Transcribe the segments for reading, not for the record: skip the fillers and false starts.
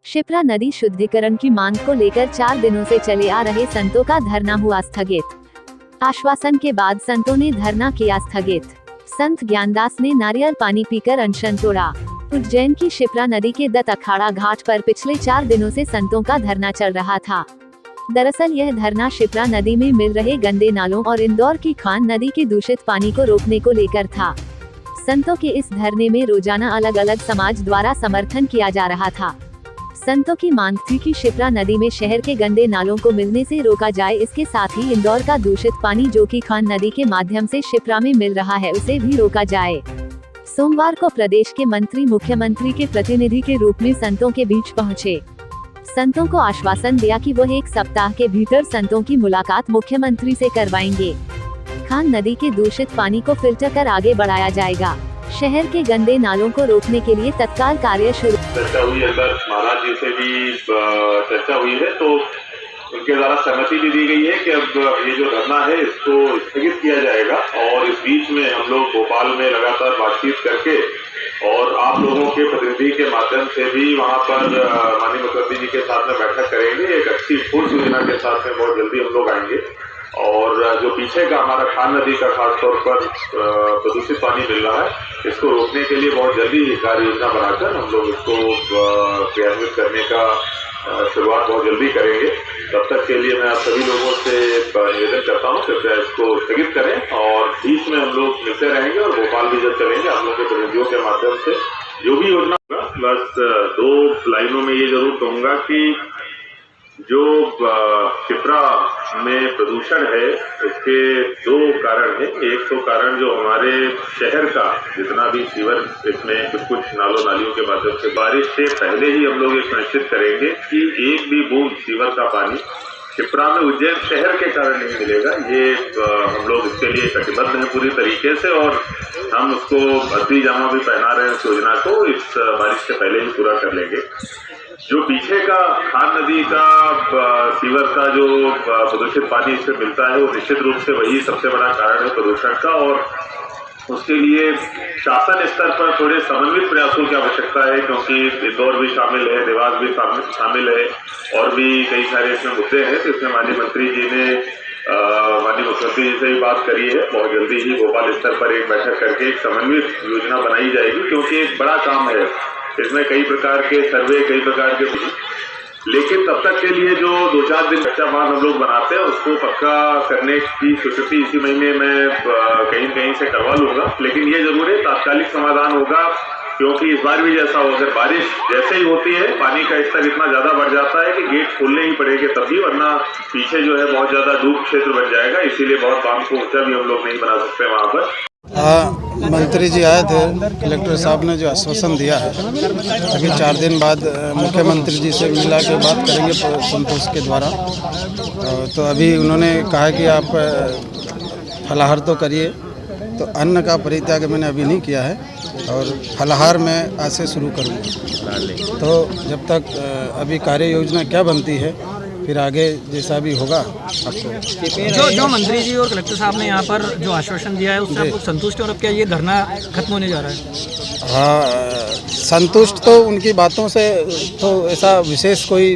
शिप्रा नदी शुद्धिकरण की मांग को लेकर 4 दिनों से चले आ रहे संतों का धरना हुआ स्थगित। आश्वासन के बाद संतों ने धरना किया स्थगित। संत ज्ञानदास ने नारियल पानी पीकर अनशन तोड़ा। उज्जैन की शिप्रा नदी के दत्त अखाड़ा घाट पर पिछले 4 दिनों से संतों का धरना चल रहा था। दरअसल यह धरना शिप्रा नदी में मिल रहे गंदे नालों और इंदौर की खान नदी के दूषित पानी को रोकने को लेकर था। संतों के इस धरने में रोजाना अलग अलग समाज द्वारा समर्थन किया जा रहा था। संतों की मांग थी कि शिप्रा नदी में शहर के गंदे नालों को मिलने से रोका जाए, इसके साथ ही इंदौर का दूषित पानी जो कि खान नदी के माध्यम से शिप्रा में मिल रहा है उसे भी रोका जाए। सोमवार को प्रदेश के मंत्री मुख्यमंत्री के प्रतिनिधि के रूप में संतों के बीच पहुंचे। संतों को आश्वासन दिया कि वो 1 सप्ताह के भीतर संतों की मुलाकात मुख्यमंत्री से करवाएंगे। खान नदी के दूषित पानी को फिल्टर कर आगे बढ़ाया जाएगा। शहर के गंदे नालों को रोकने के लिए तत्काल कार्य शुरू। चर्चा हुई, अंदर महाराज जी से भी चर्चा हुई है, तो उनके द्वारा सहमति भी दी गई है कि अब ये जो धरना है इसको स्थगित किया जाएगा और इस बीच में हम लोग भोपाल में लगातार बातचीत करके और आप लोगों के प्रतिनिधि के माध्यम से भी वहाँ पर माननीय मुख्यमंत्री जी के साथ में बैठक करेंगे। एक अच्छी ठोस योजना के साथ में बहुत जल्दी हम लोग आएंगे और जो पीछे का हमारा खान नदी का खासतौर पर प्रदूषित पानी मिल रहा है इसको रोकने के लिए बहुत जल्दी कार्य योजना बनाकर हम लोग इसको क्रियान्वित करने का शुरुआत बहुत जल्दी करेंगे। तब तक के लिए मैं आप सभी लोगों से निवेदन करता हूँ कृपया इसको स्थगित करें और बीच में हम लोग मिलते रहेंगे और भोपाल भी जब चलेंगे हम लोग के प्रतिनिधियों के माध्यम से जो भी योजना होगा। बस 2 लाइनों में ये जरूर कहूँगा कि जो शिप्रा में प्रदूषण है इसके 2 कारण है। एक तो कारण जो हमारे शहर का जितना भी सीवर इसमें कुछ नालों नालियों के माध्यम से बारिश से पहले ही हम लोग ये सुनिश्चित करेंगे कि एक भी बूंद सीवर का पानी शिप्रा में उज्जैन शहर के कारण नहीं मिलेगा। ये हम लोग इसके लिए कटिबद्ध हैं पूरी तरीके से और हम उसको असली जामा भी पहना रहे हैं। इस योजना को इस बारिश से पहले ही पूरा कर लेंगे। जो पीछे का खान नदी का सीवर का जो प्रदूषित पानी इससे मिलता है वो निश्चित रूप से वही सबसे बड़ा कारण है प्रदूषण का और उसके लिए शासन स्तर पर थोड़े समन्वित प्रयासों की आवश्यकता है क्योंकि इंदौर भी शामिल है, देवास भी शामिल है और भी कई सारे इसमें मुद्दे हैं। तो इसमें माननीय मंत्री जी ने माननीय मुख्यमंत्री जी से भी बात करी है। बहुत जल्दी ही भोपाल स्तर पर एक बैठक करके एक समन्वित योजना बनाई जाएगी क्योंकि एक बड़ा काम है। इसमें कई प्रकार के सर्वे, कई प्रकार के, लेकिन तब तक के लिए जो 2-4 दिन कच्चा माल हम लोग बनाते हैं उसको पक्का करने की स्वीकृति इसी महीने में कहीं से करवा लूंगा। लेकिन ये जरूर है तात्कालिक समाधान होगा क्योंकि इस बार भी जैसा हो, अगर बारिश जैसे ही होती है पानी का स्तर इतना ज्यादा बढ़ जाता है कि गेट खोलने ही पड़ेंगे तभी, वरना पीछे जो है बहुत ज्यादा डूब क्षेत्र बन जाएगा। इसीलिए बहुत बांध को ऊंचा भी हम लोग नहीं बना सकते वहाँ पर। मंत्री जी आए थे, कलेक्टर साहब ने जो आश्वासन दिया है अभी 4 दिन बाद मुख्यमंत्री जी से मिला के बात करेंगे संतोष के द्वारा। तो अभी उन्होंने कहा कि आप फलाहार तो करिए, तो अन्न का परित्याग मैंने अभी नहीं किया है और फलाहार मैं आज से शुरू करूँगा। तो जब तक अभी कार्य योजना क्या बनती है फिर आगे जैसा भी होगा आपको। जो मंत्री जी और कलेक्टर साहब ने यहाँ पर जो आश्वासन दिया है उससे आप लोग संतुष्ट हैं और अब क्या ये धरना खत्म होने जा रहा है? हाँ, संतुष्ट तो उनकी बातों से तो ऐसा विशेष कोई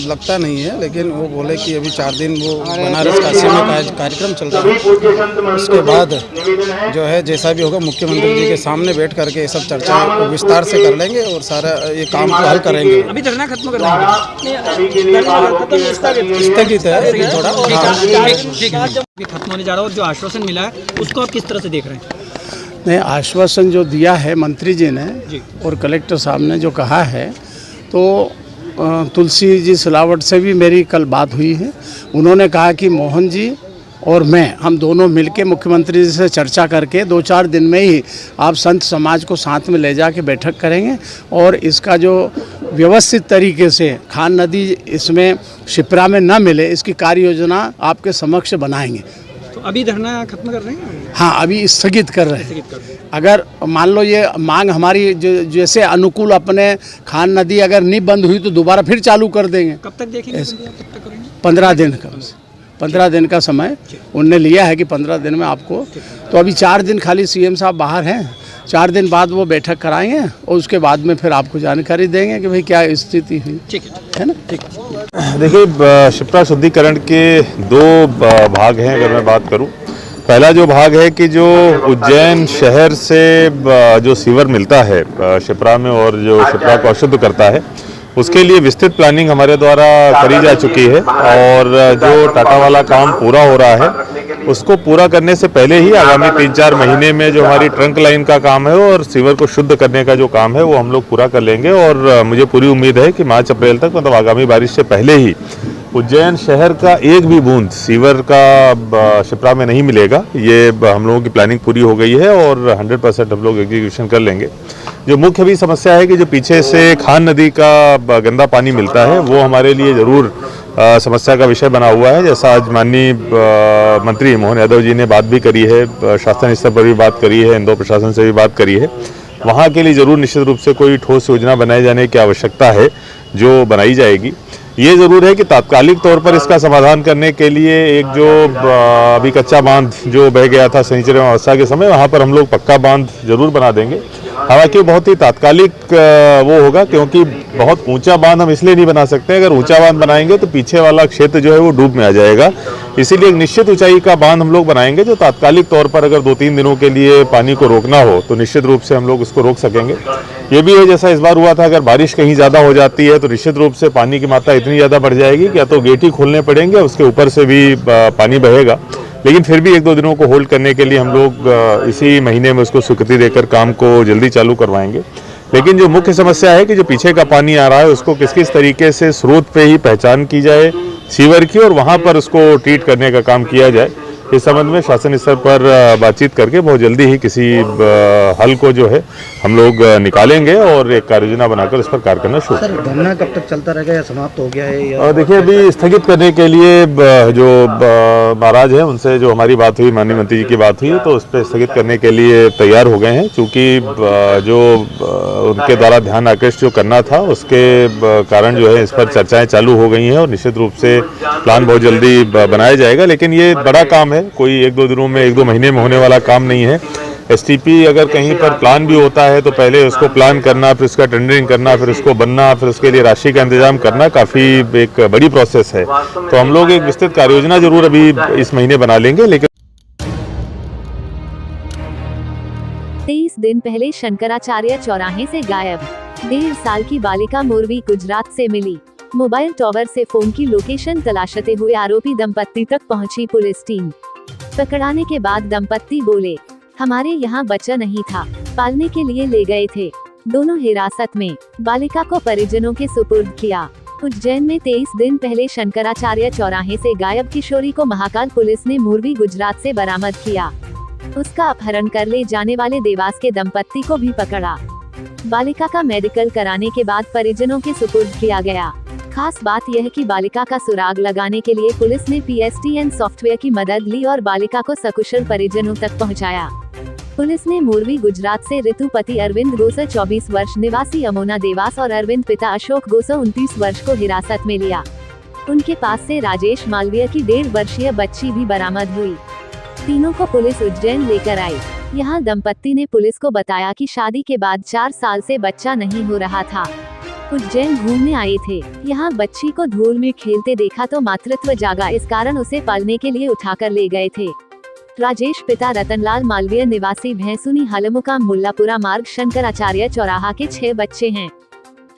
लगता नहीं है, लेकिन वो बोले कि अभी 4 दिन वो बनारस काशी में कार्यक्रम चलता है, उसके बाद जो है जैसा भी होगा मुख्यमंत्री जी के सामने बैठ करके ये सब चर्चा को विस्तार से कर लेंगे और सारा ये काम को हल करेंगे। अभी धरना खत्म कर देंगे, स्थगित है थोड़ा। खत्म होने जा रहा है और जो आश्वासन मिला है उसको आप किस तरह से देख रहे हैं? नहीं, आश्वासन जो दिया है मंत्री जी ने और कलेक्टर साहब ने जो कहा है, तो तुलसी जी सिलावट से भी मेरी कल बात हुई है। उन्होंने कहा कि मोहन जी और मैं हम दोनों मिलके मुख्यमंत्री जी से चर्चा करके 2-4 दिन में ही आप संत समाज को साथ में ले जाके बैठक करेंगे और इसका जो व्यवस्थित तरीके से खान नदी इसमें शिप्रा में न मिले इसकी कार्य योजना आपके समक्ष बनाएंगे। तो अभी धरना खत्म कर रहे हैं? हाँ, अभी स्थगित कर रहे हैं। अगर मान लो ये मांग हमारी जैसे अनुकूल अपने खान नदी अगर नहीं बंद हुई तो दोबारा फिर चालू कर देंगे। कब तक देखेंगे? 15 दिन का 15 दिन का समय उनने लिया है कि 15 दिन में आपको। तो अभी 4 दिन खाली सीएम साहब बाहर हैं 4 दिन बाद वो बैठक कराएंगे और उसके बाद में फिर आपको जानकारी देंगे कि भाई क्या स्थिति हुई। ठीक है ना। ठीक। देखिए, शिप्रा शुद्धिकरण के 2 भाग हैं। अगर मैं बात करूं, पहला जो भाग है कि जो उज्जैन शहर से जो सीवर मिलता है शिप्रा में और जो शिप्रा को अशुद्ध करता है, उसके लिए विस्तृत प्लानिंग हमारे द्वारा करी जा चुकी है और जो टाटा वाला काम पूरा हो रहा है उसको पूरा करने से पहले ही आगामी 3-4 महीने में जो हमारी ट्रंक लाइन का काम है और सीवर को शुद्ध करने का जो काम है वो हम लोग पूरा कर लेंगे। और मुझे पूरी उम्मीद है कि मार्च अप्रैल तक, मतलब आगामी बारिश से पहले ही, उज्जैन शहर का एक भी बूंद सीवर का शिप्रा में नहीं मिलेगा। ये हम लोगों की प्लानिंग पूरी हो गई है और 100% हम लोग एग्जीक्यूशन कर लेंगे। जो मुख्य भी समस्या है कि जो पीछे से खान नदी का गंदा पानी मिलता है वो हमारे लिए ज़रूर समस्या का विषय बना हुआ है। जैसा आज माननीय मंत्री मोहन यादव जी ने बात भी करी है, शासन स्तर पर भी बात करी है, इंदौर प्रशासन से भी बात करी है, वहाँ के लिए ज़रूर निश्चित रूप से कोई ठोस योजना बनाए जाने की आवश्यकता है जो बनाई जाएगी। ये ज़रूर है कि तात्कालिक तौर पर इसका समाधान करने के लिए एक जो अभी कच्चा बांध जो बह गया था शनिचर अमावस्या के समय, वहाँ पर हम लोग पक्का बांध जरूर बना देंगे। हालांकि बहुत ही तात्कालिक वो होगा, क्योंकि बहुत ऊंचा बांध हम इसलिए नहीं बना सकते। अगर ऊंचा बांध बनाएंगे तो पीछे वाला क्षेत्र जो है वो डूब में आ जाएगा। इसीलिए एक निश्चित ऊंचाई का बांध हम लोग बनाएंगे जो तात्कालिक तौर पर अगर 2-3 दिनों के लिए पानी को रोकना हो तो निश्चित रूप से हम लोग उसको रोक सकेंगे। ये भी है, जैसा इस बार हुआ था, अगर बारिश कहीं ज़्यादा हो जाती है तो निश्चित रूप से पानी की मात्रा इतनी ज़्यादा बढ़ जाएगी कि या तो गेट ही खोलने पड़ेंगे, उसके ऊपर से भी पानी बहेगा। लेकिन फिर भी 1-2 दिनों को होल्ड करने के लिए हम लोग इसी महीने में उसको स्वीकृति देकर काम को जल्दी चालू करवाएंगे। लेकिन जो मुख्य समस्या है कि जो पीछे का पानी आ रहा है उसको किस किस तरीके से स्रोत पे ही पहचान की जाए सीवर की और वहाँ पर उसको ट्रीट करने का काम किया जाए, इस संबंध में शासन स्तर पर बातचीत करके बहुत जल्दी ही किसी हल को जो है हम लोग निकालेंगे और एक कार्ययोजना बनाकर इस पर कार्य करना शुरू करेंगे। सर, धरना कब तक चलता रहेगा या समाप्त हो गया है? और देखिए, अभी स्थगित करने के लिए जो महाराज हैं उनसे जो हमारी बात हुई, माननीय मंत्री जी की बात हुई, तो उस पर स्थगित करने के लिए तैयार हो गए हैं। चूँकि जो उनके द्वारा ध्यान आकृष्ट जो करना था उसके कारण जो है इस पर चर्चाएँ चालू हो गई हैं और निश्चित रूप से प्लान बहुत जल्दी बनाया जाएगा। लेकिन ये बड़ा काम है, कोई 1-2 दिनों में 1-2 महीने में होने वाला काम नहीं है। एसटीपी अगर कहीं पर प्लान भी होता है तो पहले उसको प्लान करना, फिर उसका टेंडरिंग करना, फिर उसको बनना, फिर उसके लिए राशि का इंतजाम करना काफ़ी एक बड़ी प्रोसेस है। तो हम लोग एक विस्तृत कार्ययोजना जरूर अभी इस महीने बना लेंगे। लेकिन 23 दिन पहले शंकराचार्य चौराहे से गायब 1.5 साल की बालिका मोरवी गुजरात से मिली। मोबाइल टावर से फोन की लोकेशन तलाशते हुए आरोपी दंपत्ति तक पहुंची पुलिस टीम। पकड़ाने के बाद दंपत्ति बोले, हमारे यहाँ बच्चा नहीं था, पालने के लिए ले गए थे। दोनों हिरासत में, बालिका को परिजनों के सुपुर्द किया। उज्जैन में 23 दिन पहले शंकराचार्य चौराहे से गायब किशोरी को महाकाल पुलिस ने मोरवी गुजरात से बरामद किया। उसका अपहरण कर ले जाने वाले देवास के दंपत्ति को भी पकड़ा। बालिका का मेडिकल कराने के बाद परिजनों के सुपुर्द किया गया। खास बात यह कि बालिका का सुराग लगाने के लिए पुलिस ने PSTN सॉफ्टवेयर की मदद ली और बालिका को सकुशल परिजनों तक पहुंचाया। पुलिस ने मोरवी गुजरात से ऋतु पति अरविंद गोसा 24 वर्ष निवासी अमोना देवास और अरविंद पिता अशोक गोसा 29 वर्ष को हिरासत में लिया। उनके पास से राजेश मालवीय की 1.5 वर्षीय बच्ची भी बरामद हुई। तीनों को पुलिस उज्जैन लेकर आई। यहाँ दंपत्ति ने पुलिस को बताया कि शादी के बाद 4 साल से बच्चा नहीं हो रहा था। उज्जैन घूमने आए थे, यहाँ बच्ची को धूल में खेलते देखा तो मातृत्व जागा, इस कारण उसे पालने के लिए उठाकर ले गए थे। राजेश पिता रतनलाल मालवीय निवासी भैंसुनी हलमुकाम मुल्लापुरा मार्ग शंकराचार्य चौराहा के 6 बच्चे हैं।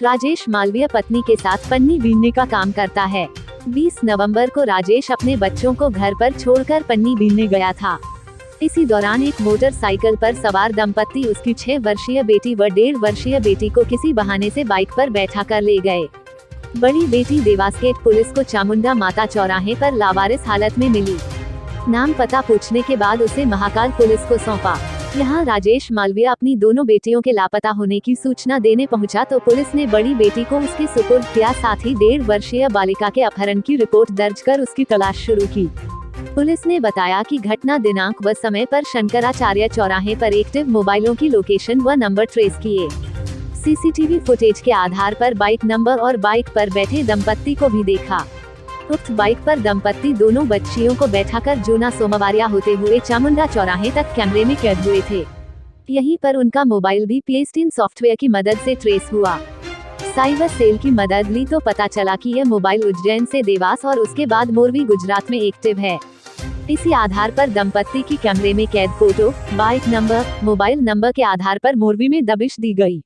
राजेश मालवीय पत्नी के साथ पन्नी बीनने का काम करता है। 20 नवंबर को राजेश अपने बच्चों को घर पर छोड़कर पन्नी बीनने गया था। इसी दौरान एक मोटरसाइकिल पर सवार दंपत्ति उसकी 6 वर्षीय बेटी व 1.5 वर्षीय बेटी को किसी बहाने से बाइक पर बैठा कर ले गए। बड़ी बेटी देवास पुलिस को चामुंडा माता चौराहे पर लावारिस हालत में मिली। नाम पता पूछने के बाद उसे महाकाल पुलिस को सौंपा। यहाँ राजेश मालवीय अपनी दोनों बेटियों के लापता होने की सूचना देने पहुंचा तो पुलिस ने बड़ी बेटी को उसके सुपुर्द किया, साथ ही 1.5 वर्षीय बालिका के अपहरण की रिपोर्ट दर्ज कर उसकी तलाश शुरू की। पुलिस ने बताया कि घटना दिनांक व समय पर शंकराचार्य चौराहे पर एक्टिव मोबाइलों की लोकेशन व नंबर ट्रेस किए। CCTV फुटेज के आधार पर बाइक नंबर और बाइक पर बैठे दंपत्ति को भी देखा। उक्त बाइक पर दंपत्ति दोनों बच्चियों को बैठाकर जूना सोमवारिया होते हुए चामुंडा चौराहे तक कैमरे में कैद हुए थे। यहीं पर उनका मोबाइल भी PS3 सॉफ्टवेयर की मदद से ट्रेस हुआ। साइबर सेल की मदद ली तो पता चला कि यह मोबाइल उज्जैन से देवास और उसके बाद मोरबी गुजरात में एक्टिव है। इसी आधार पर दंपत्ति की कैमरे में कैद photo, bike number, mobile number के आधार पर मोरबी में दबिश दी गई।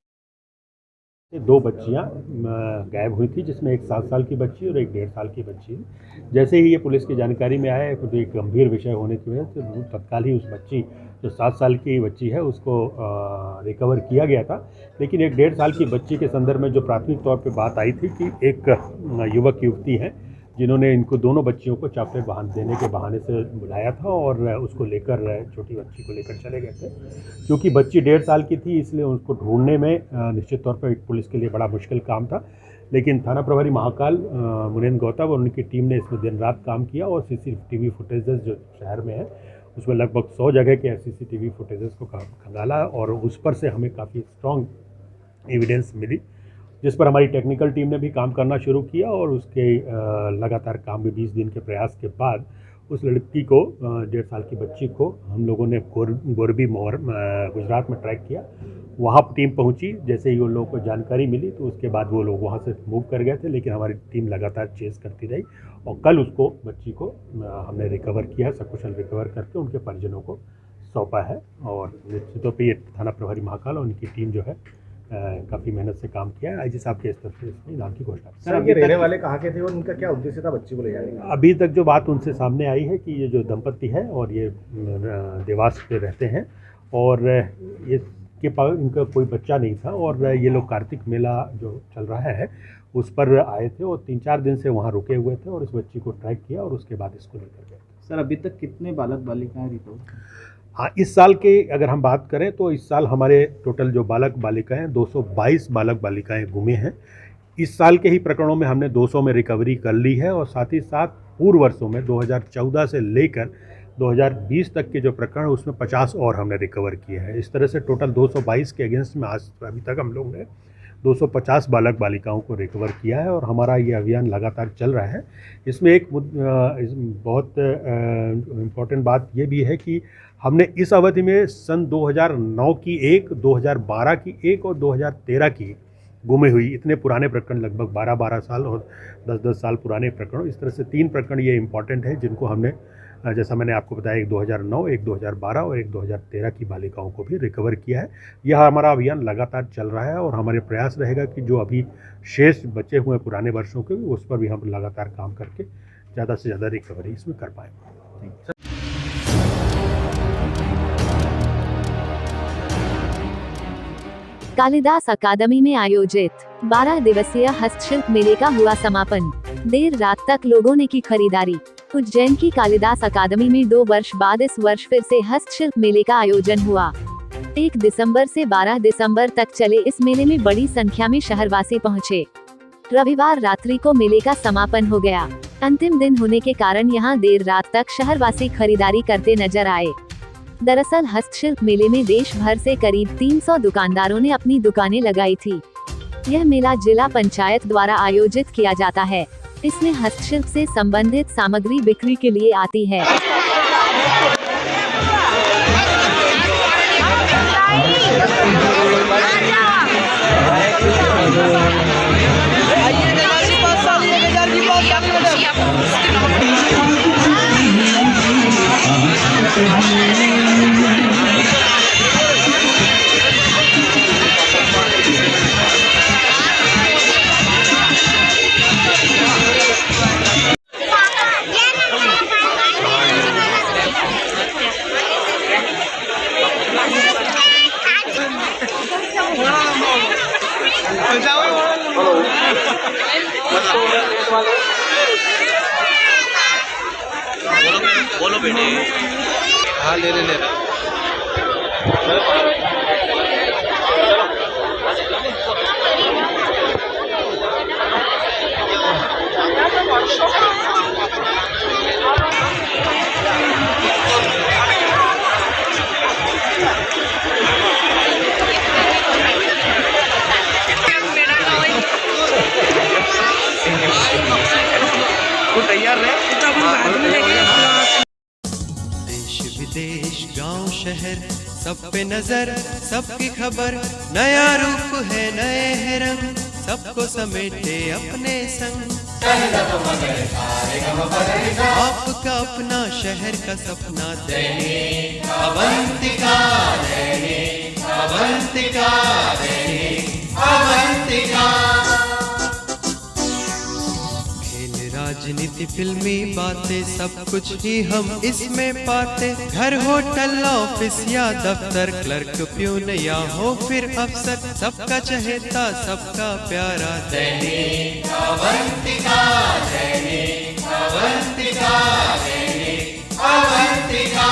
2 बच्चियां गायब हुई थी, जिसमें एक 7 साल की बच्ची और एक 1.5 साल की बच्ची। जैसे ही ये पुलिस की जानकारी में आया तो एक गंभीर विषय होने की वजह से तत्काल ही उस बच्ची जो 7 साल की बच्ची है उसको रिकवर किया गया था। लेकिन एक 1.5 साल की बच्ची के संदर्भ में जो प्राथमिक तौर पे बात आई थी कि एक युवक युवती हैं जिन्होंने इनको दोनों बच्चियों को चॉकलेट देने के बहाने से बुलाया था और उसको लेकर छोटी बच्ची को लेकर चले गए थे। क्योंकि बच्ची 1.5 साल की थी इसलिए उसको ढूंढने में निश्चित तौर पर पुलिस के लिए बड़ा मुश्किल काम था। लेकिन थाना प्रभारी महाकाल मुनेन्द्र गौतम और उनकी टीम ने इसमें दिन रात काम किया और CCTV फुटेजेस जो शहर में है उसमें लगभग 100 जगह के CCTV फुटेजेस को खंगाला और उस पर से हमें काफ़ी स्ट्रॉन्ग एविडेंस मिली, जिस पर हमारी टेक्निकल टीम ने भी काम करना शुरू किया और उसके लगातार काम में 20 दिन के प्रयास के बाद उस लड़की को 1.5 साल की बच्ची को हम लोगों ने मोरबी गुजरात में ट्रैक किया। वहाँ टीम पहुँची, जैसे ही उन लोगों को जानकारी मिली तो उसके बाद वो लोग वहाँ से मूव कर गए थे, लेकिन हमारी टीम लगातार चेस करती रही और कल उसको बच्ची को हमने रिकवर किया है, सकुशल रिकवर करके उनके परिजनों को सौंपा है। और निश्चित तौर पर ये थाना प्रभारी महाकाल और उनकी टीम जो है काफ़ी मेहनत से काम किया है। IG साहब के स्तर से इसमें इनाम की घोषणा। सर, ये रहने वाले कहाँ के थे और उनका क्या उद्देश्य था बच्ची को ले जाने का? अभी तक जो बात उनसे सामने आई है कि ये जो दंपत्ति है और ये देवास पे रहते हैं और इनका कोई बच्चा नहीं था और ये लोग कार्तिक मेला जो चल रहा है उस पर आए थे और 3-4 दिन से वहाँ रुके हुए थे और इस बच्ची को ट्रैक किया और उसके बाद इसको लेकर गए। सर, अभी तक कितने बालक बालिकाएं रिकवर? हाँ, इस साल के अगर हम बात करें तो इस साल हमारे टोटल जो बालक बालिकाएं 222 बालक बालिकाएं गुमे हैं। इस साल के ही प्रकरणों में हमने 200 में रिकवरी कर ली है और साथ ही साथ पूर्व वर्षों में 2014 से लेकर 2020 तक के जो प्रकरण उसमें 50 और हमने रिकवर किए हैं। इस तरह से टोटल 222 के अगेंस्ट में आज अभी तक हम लोग ने 250 बालक बालिकाओं को रिकवर किया है और हमारा ये अभियान लगातार चल रहा है। इसमें एक बहुत इम्पॉर्टेंट बात ये भी है कि हमने इस अवधि में सन 2009 की एक, 2012 की एक और 2013 की गुमे हुई इतने पुराने प्रकरण, लगभग 12-12 साल और 10-10 साल पुराने प्रकरण, इस तरह से 3 प्रकरण ये इम्पॉर्टेंट है जिनको हमने, जैसा मैंने आपको बताया, एक 2009, एक 2012 और एक 2013 की बालिकाओं को भी रिकवर किया है। यह हमारा अभियान लगातार चल रहा है और हमारे प्रयास रहेगा कि जो अभी शेष बचे हुए पुराने वर्षों के उस पर भी हम लगातार काम करके ज़्यादा से ज़्यादा रिकवरी इसमें कर पाएँ। कालिदास अकादमी में आयोजित 12 दिवसीय हस्तशिल्प मेले का हुआ समापन। देर रात तक लोगों ने की खरीदारी। उज्जैन की कालिदास अकादमी में 2 वर्ष बाद इस वर्ष फिर से हस्तशिल्प मेले का आयोजन हुआ। 1 दिसंबर से 12 दिसंबर तक चले इस मेले में बड़ी संख्या में शहरवासी पहुंचे। रविवार रात्रि को मेले का समापन हो गया। अंतिम दिन होने के कारण यहां देर रात तक शहरवासी खरीदारी करते नजर आए। दरअसल हस्तशिल्प मेले में देश भर से करीब 300 दुकानदारों ने अपनी दुकानें लगाई थी। यह मेला जिला पंचायत द्वारा आयोजित किया जाता है। इसमें हस्तशिल्प से संबंधित सामग्री बिक्री के लिए आती है। बोलो बेटे। हाँ, ले ले। तो तैयार है। देश विदेश गांव शहर सब पे नजर सबकी खबर, नया रूप है नए है रंग, सबको समेटे अपने संग। आपका अपना शहर का सपना दैनिक अवंतिका, दैनिक अवंतिका, दैनिक अवंतिका। राजनीति फिल्मी बातें सब कुछ ही हम इसमें पाते, घर होटल ऑफिस या दफ्तर, क्लर्क प्यून या हो फिर अफसर, सबका चहेता सबका प्यारा दैनिक अवंतिका, दैनिक अवंतिका, दैनिक अवंतिका।